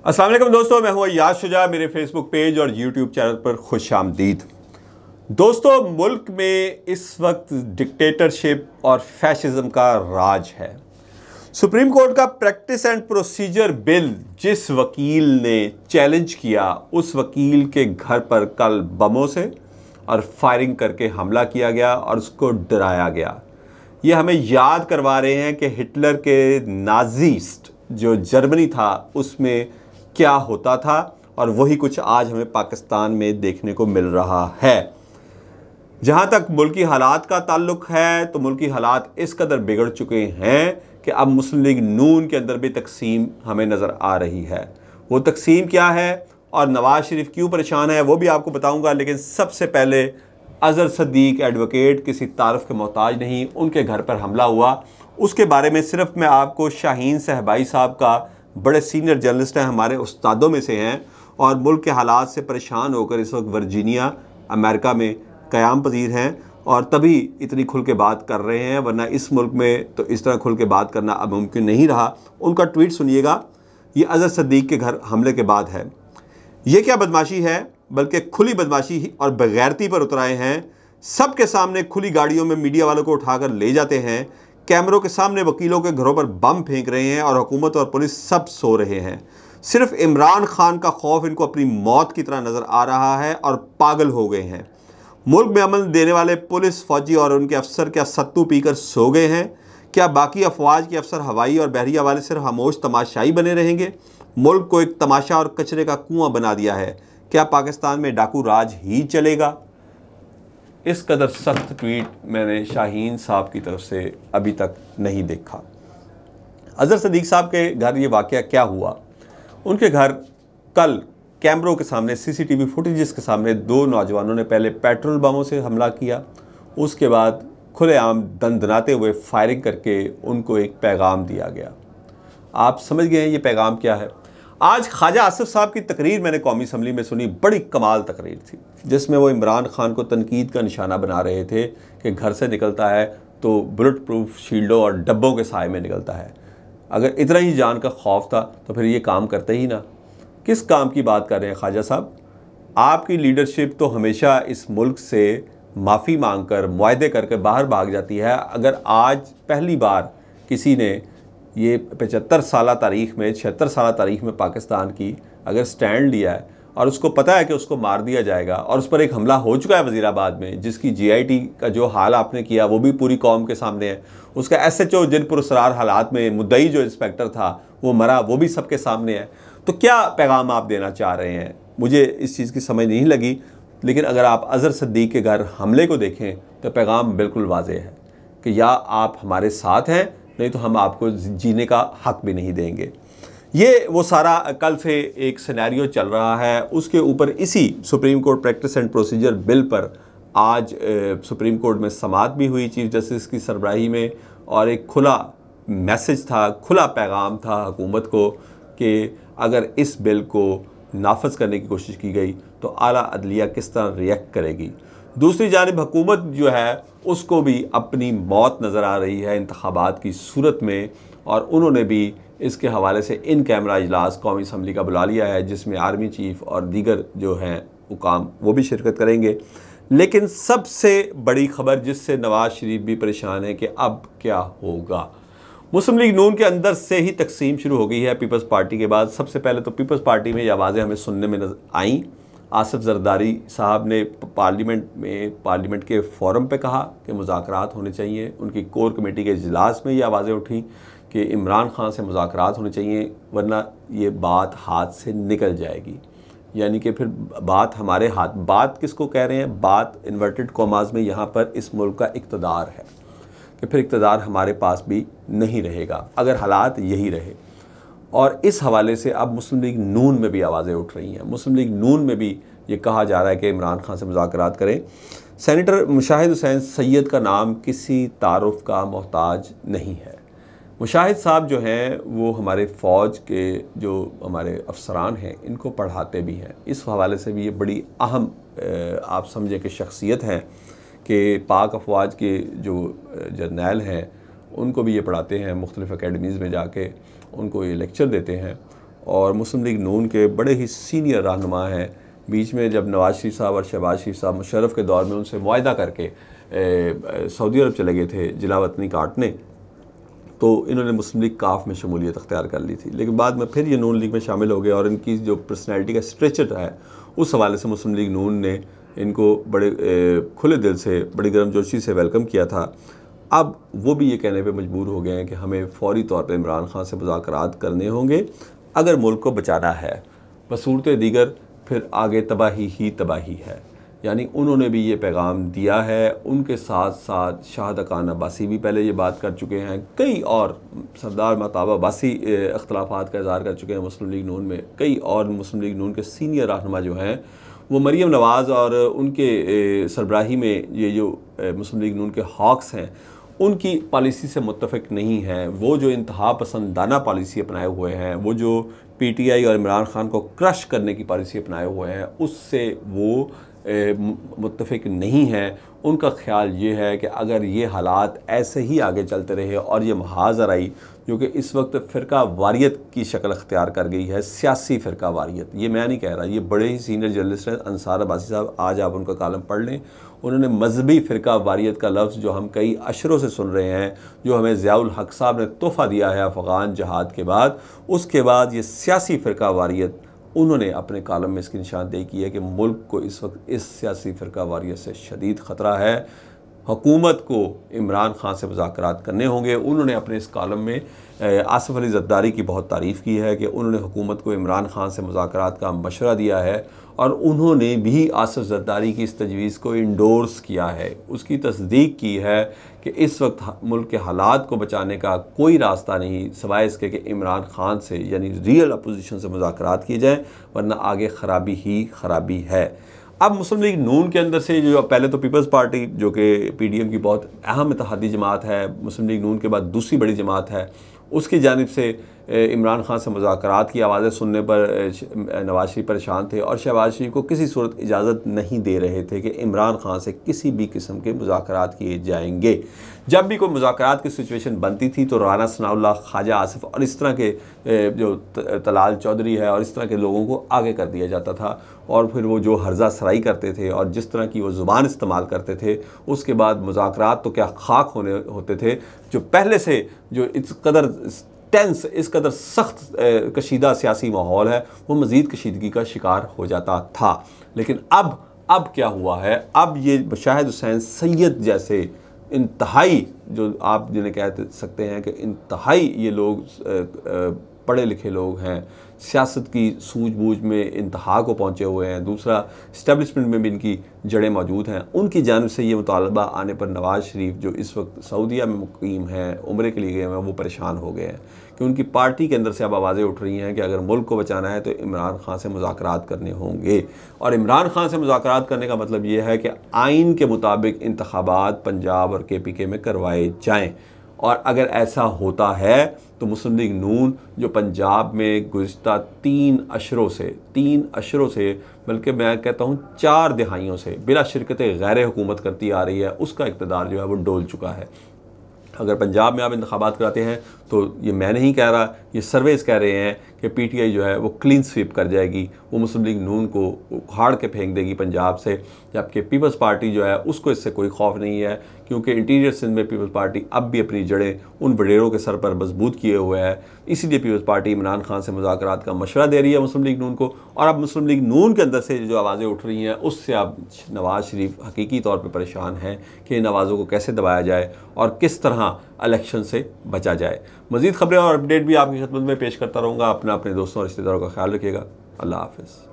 अस्सलाम वालेकुम दोस्तों, मैं हूं अय्याज शुजा। मेरे फेसबुक पेज और यूट्यूब चैनल पर खुश आमदीद। दोस्तों, मुल्क में इस वक्त डिक्टेटरशिप और फैशिज्म का राज है। सुप्रीम कोर्ट का प्रैक्टिस एंड प्रोसीजर बिल जिस वकील ने चैलेंज किया, उस वकील के घर पर कल बमों से और फायरिंग करके हमला किया गया और उसको डराया गया। ये हमें याद करवा रहे हैं कि हिटलर के नाजीस्ट जो जर्मनी था उसमें क्या होता था, और वही कुछ आज हमें पाकिस्तान में देखने को मिल रहा है। जहाँ तक मुल्की हालात का ताल्लुक है तो मुल्की हालात इस कदर बिगड़ चुके हैं कि अब मुस्लिम लीग नून के अंदर भी तकसीम हमें नज़र आ रही है। वो तकसीम क्या है और नवाज शरीफ क्यों परेशान है वो भी आपको बताऊंगा, लेकिन सबसे पहले अज़हर सदीक एडवोकेट किसी तारफ़ के मोहताज नहीं, उनके घर पर हमला हुआ, उसके बारे में सिर्फ मैं आपको शाहीन सहबाई साहब का, बड़े सीनियर जर्नलिस्ट हैं, हमारे उस्तादों में से हैं और मुल्क के हालात से परेशान होकर इस वक्त वर्जीनिया अमेरिका में क़याम पजीर हैं और तभी इतनी खुल के बात कर रहे हैं, वरना इस मुल्क में तो इस तरह खुल के बात करना अब मुमकिन नहीं रहा। उनका ट्वीट सुनिएगा, ये अज़हर सदीक के घर हमले के बाद है। ये क्या बदमाशी है, बल्कि खुली बदमाशी और बेगैरती पर उतराए हैं। सबके सामने खुली गाड़ियों में मीडिया वालों को उठाकर ले जाते हैं, कैमरों के सामने वकीलों के घरों पर बम फेंक रहे हैं और हुकूमत और पुलिस सब सो रहे हैं। सिर्फ इमरान खान का खौफ इनको अपनी मौत की तरह नज़र आ रहा है और पागल हो गए हैं। मुल्क में अमन देने वाले पुलिस, फौजी और उनके अफसर क्या सत्तू पीकर सो गए हैं? क्या बाकी अफवाज के अफसर, हवाई और बहरिया वाले सिर्फ खामोश तमाशाई बने रहेंगे? मुल्क को एक तमाशा और कचरे का कुआं बना दिया है। क्या पाकिस्तान में डाकू राज ही चलेगा? इस कदर सख्त ट्वीट मैंने शाहीन साहब की तरफ से अभी तक नहीं देखा। अज़हर सदीक साहब के घर ये वाक़या क्या हुआ? उनके घर कल कैमरों के सामने, सीसीटीवी फुटेजेस के सामने दो नौजवानों ने पहले पेट्रोल बमों से हमला किया, उसके बाद खुलेआम दंदनाते हुए फायरिंग करके उनको एक पैगाम दिया गया। आप समझ गए हैं ये पैगाम क्या है? आज ख्वाजा आसिफ साहब की तकरीर मैंने कौमी असम्बली में सुनी, बड़ी कमाल तकरीर थी, जिसमें वो इमरान खान को तनकीद का निशाना बना रहे थे कि घर से निकलता है तो बुलेट प्रूफ शील्डों और डब्बों के साए में निकलता है। अगर इतना ही जान का खौफ था तो फिर ये काम करते ही ना। किस काम की बात कर रहे हैं ख्वाजा साहब? आपकी लीडरशिप तो हमेशा इस मुल्क से माफ़ी मांग कर, मुआहदे करके बाहर भाग जाती है। अगर आज पहली बार किसी ने ये 75 साल तारीख़ में, 76 साल तारीख़ में पाकिस्तान की अगर स्टैंड लिया है और उसको पता है कि उसको मार दिया जाएगा और उस पर एक हमला हो चुका है वज़ीराबाद में, जिसकी GIT का जो हाल आपने किया वो भी पूरी कौम के सामने है, उसका SHO जिन पुरस्कार हालात में मुद्दई जो इंस्पेक्टर था वो मरा, वो भी सबके सामने है। तो क्या पैगाम आप देना चाह रहे हैं? मुझे इस चीज़ की समझ नहीं लगी, लेकिन अगर आप अज़हर सदीक के घर हमले को देखें तो पैगाम बिल्कुल वाज़ेह है कि या आप हमारे साथ हैं, नहीं तो हम आपको जीने का हक भी नहीं देंगे। ये वो सारा कल से एक सिनेरियो चल रहा है, उसके ऊपर इसी supreme court practice and procedure bill पर आज सुप्रीम कोर्ट में समाअत भी हुई चीफ जस्टिस की सरबराही में, और एक खुला मैसेज था, खुला पैगाम था हुकूमत को कि अगर इस बिल को नाफज करने की कोशिश की गई तो आला अदलिया किस तरह रिएक्ट करेगी। दूसरी जानिब हुकूमत जो है उसको भी अपनी मौत नज़र आ रही है इंतखाबात की सूरत में, और उन्होंने भी इसके हवाले से इन कैमरा इजलास कौमी असम्बली का बुला लिया है, जिसमें आर्मी चीफ और दीगर जो हैं हुकाम वो भी शिरकत करेंगे। लेकिन सबसे बड़ी खबर जिससे नवाज शरीफ भी परेशान है कि अब क्या होगा। मुस्लिम लीग नून के अंदर से ही तकसीम शुरू हो गई है पीपल्स पार्टी के बाद। सबसे पहले तो पीपल्स पार्टी में ये आवाज़ें हमें सुनने में आईं। आसिफ जरदारी साहब ने पार्लियामेंट के फोरम पे कहा कि मुज़ाकरात होने चाहिए। उनकी कोर कमेटी के इजलास में ये आवाज़ें उठी कि इमरान खान से मुज़ाकरात होने चाहिए, वरना ये बात हाथ से निकल जाएगी। यानी कि फिर बात हमारे हाथ, बात किसको कह रहे हैं? बात इन्वर्टेड कॉमास में यहाँ पर इस मुल्क का इक़्तिदार है कि फिर इक़्तिदार हमारे पास भी नहीं रहेगा अगर हालात यही रहे। और इस हवाले से अब मुस्लिम लीग नून में भी आवाज़ें उठ रही हैं। मुस्लिम लीग नून में भी ये कहा जा रहा है कि इमरान खान से मुज़ाकरात करें। सेनेटर मुशाहिद हुसैन सैयद का नाम किसी तारुफ का मोहताज नहीं है। मुशाहिद साहब जो हैं वो हमारे फ़ौज के जो हमारे अफसरान हैं इनको पढ़ाते भी हैं। इस हवाले से भी ये बड़ी अहम आप समझे कि शख्सियत हैं कि पाक अफवाज के जो जर्नैल हैं उनको भी ये पढ़ाते हैं, मुख्तलिफ़ अकेडमीज़ में जाके उनको ये लेक्चर देते हैं। और मुस्लिम लीग नून के बड़े ही सीनियर रहनुमा हैं। बीच में जब नवाज शरीफ साहब और शहबाज शरीफ साहब मुशर्रफ के दौर में उनसे मुआहदा करके सऊदी अरब चले गए थे जिलावतनी काटने, तो इन्होंने मुस्लिम लीग काफ में शमूलियत अख्तियार कर ली थी। लेकिन बाद में फिर ये नून लीग में शामिल हो गए और इनकी जो पर्सनैलिटी का स्ट्रेचर है उस हवाले से मुस्लिम लीग नून ने इनको बड़े खुले दिल से, बड़ी गर्मजोशी से वेलकम किया था। अब वो भी ये कहने पे मजबूर हो गए हैं कि हमें फ़ौरी तौर पे इमरान खान से मुज़ाकरात करने होंगे अगर मुल्क को बचाना है, बसूरत दीगर फिर आगे तबाही ही तबाही है। यानी उन्होंने भी ये पैगाम दिया है। उनके साथ साथ शाहिद खान अब्बासी भी पहले ये बात कर चुके हैं, कई और सरदार महताब अब्बासी अख्तलाफात का इज़हार कर चुके हैं मुस्लिम लीग नून में। कई और मुस्लिम लीग नून के सीनियर रहनुमा जो हैं वो मरीम नवाज़ और उनके सरबराही में ये जो मुस्लिम लीग नून के हॉक्स हैं उनकी पॉलिसी से मुत्तफ़िक नहीं हैं। वो जो इंतहा पसंदाना पॉलिसी अपनाए हुए हैं, वो जो PTI और इमरान खान को क्रश करने की पॉलिसी अपनाए हुए हैं, उससे वो मुत्तफ़िक नहीं है। उनका ख्याल ये है कि अगर ये हालात ऐसे ही आगे चलते रहे और ये महाजराई जो कि इस वक्त फ़िरका वारियत की शक्ल अख्तियार कर गई है, सियासी फ़िरका वारियत, ये मैं नहीं कह रहा, ये बड़े ही सीनियर जर्नलिस्ट हैं अंसार अब्बासी साहब, आज आप उनका कालम पढ़ लें। उन्होंने मजहबी फ़िरका वारियत का लफ्ज़ जो हम कई अशरों से सुन रहे हैं, जो हमें ज़ियाउल हक साहब ने तोहफ़ा दिया है अफ़गान जहाद के बाद, उसके बाद ये सियासी फ़िरका वारियत उन्होंने अपने कालम में इसकी निशानदेही की है कि मुल्क को इस वक्त इस सियासी फ़िरका वारियत से शदीद ख़तरा है। हुकूमत को इमरान खान से मुज़ाकरात करने होंगे। उन्होंने अपने इस कालम में आसिफ अली ज़रदारी की बहुत तारीफ़ की है कि उन्होंने हुकूमत को इमरान खान से मुज़ाकरात का मशवरा दिया है और उन्होंने भी आसिफ ज़रदारी की इस तजवीज़ को इंडोर्स किया है, उसकी तस्दीक की है कि इस वक्त मुल्क के हालात को बचाने का कोई रास्ता नहीं सिवाय इसके कि इमरान खान से यानी रियल अपोजिशन से मुज़ाकरात किए जाएँ, वरना आगे ख़राबी ही ख़राबी है। अब मुस्लिम लीग नून के अंदर से जो पहले तो पीपल्स पार्टी जो कि PDM की बहुत अहम इत्तेहादी जमात है, मुस्लिम लीग नून के बाद दूसरी बड़ी जमात है, उसकी जानिब से इमरान खान से मुज़ाकरात की आवाज़ें सुनने पर नवाज शरीफ परेशान थे और शहबाज शरीफ को किसी सूरत इजाज़त नहीं दे रहे थे कि इमरान खान से किसी भी किस्म के मुज़ाकरात किए जाएंगे। जब भी कोई मुज़ाकरात की सिचुएशन बनती थी तो राना सनाउल्लाह, ख्वाजा आसिफ और इस तरह के जो तलाल चौधरी है और इस तरह के लोगों को आगे कर दिया जाता था और फिर वो जो हर्जा सराई करते थे और जिस तरह की वो ज़ुबान इस्तेमाल करते थे, उसके बाद मुज़ाकरात तो क्या खाक होते थे। जो पहले से जो इस कदर टेंस, इस कदर सख्त कशीदा सियासी माहौल है, वो मज़ीद कशीदगी का शिकार हो जाता था। लेकिन अब क्या हुआ है, अब ये शाहिद हुसैन सैयद जैसे इंतहाई, जो आप जिन्हें कह सकते हैं कि इंतहाई ये लोग पढ़े लिखे लोग हैं, सियासत की सूझबूझ में इंतहा को पहुँचे हुए हैं, दूसरा इस्टेब्लिशमेंट में भी इनकी जड़ें मौजूद हैं, उनकी जानिब से ये मुतालबा आने पर नवाज़ शरीफ जो इस वक्त सऊदीया में मुकीम हैं, उम्रे के लिए गए हैं, वो परेशान हो गए हैं कि उनकी पार्टी के अंदर से अब आवाज़ें उठ रही हैं कि अगर मुल्क को बचाना है तो इमरान खान से मुज़ाकरात करने होंगे। और इमरान खान से मुज़ाकरात करने का मतलब ये है कि आइन के मुताबिक इंतखाबात पंजाब और KPK में करवाए जाएँ। और अगर ऐसा होता है तो मुस्लिम लीग नून जो पंजाब में गुज़िश्ता 3 अशरों से बल्कि मैं कहता हूँ 4 दिहाइयों से बिला शिरकत गैर हुकूमत करती आ रही है, उसका इक़्तिदार जो है वो डोल चुका है। अगर पंजाब में आप इंतखाबात कराते हैं तो ये मैं नहीं कह रहा, ये सर्वेस कह रहे हैं कि PTI जो है वो क्लीन स्वीप कर जाएगी, वो मुस्लिम लीग नून को उखाड़ के फेंक देगी पंजाब से, जबकि पीपल्स पार्टी जो है उसको इससे कोई खौफ नहीं है क्योंकि इंटीरियर सिंध में पीपल्स पार्टी अब भी अपनी जड़ें उन वडेरों के सर पर मजबूत किए हुए है। इसीलिए पीपल्स पार्टी इमरान खान से मुज़ाकरात का मशवरा दे रही है मुस्लिम लीग नून को। और अब मुस्लिम लीग नून के अंदर से जो आवाज़ें उठ रही हैं उससे अब नवाज शरीफ हकीकी तौर पर परेशान हैं कि इन आवाज़ों को कैसे दबाया जाए और किस तरह इलेक्शन से बचा जाए। मज़ीद खबरें और अपडेट भी आपकी खिदमत में पेश करता रहूँगा। अपने दोस्तों और रिश्तेदारों का ख्याल रखिएगा। अल्लाह हाफ़िज़।